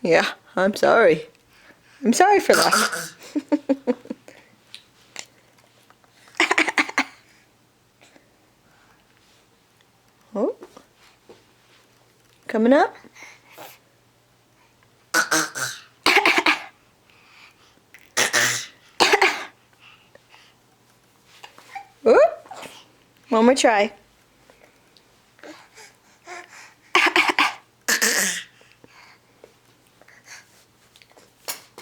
Yeah, I'm sorry. I'm sorry for that. Oh, coming up. Whoop. One more try.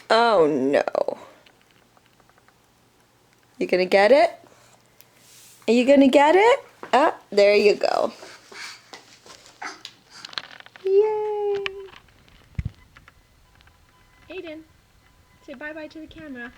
Oh no. You gonna get it? Are you gonna get it? Ah, there you go. Yay. Aiden, say bye-bye to the camera.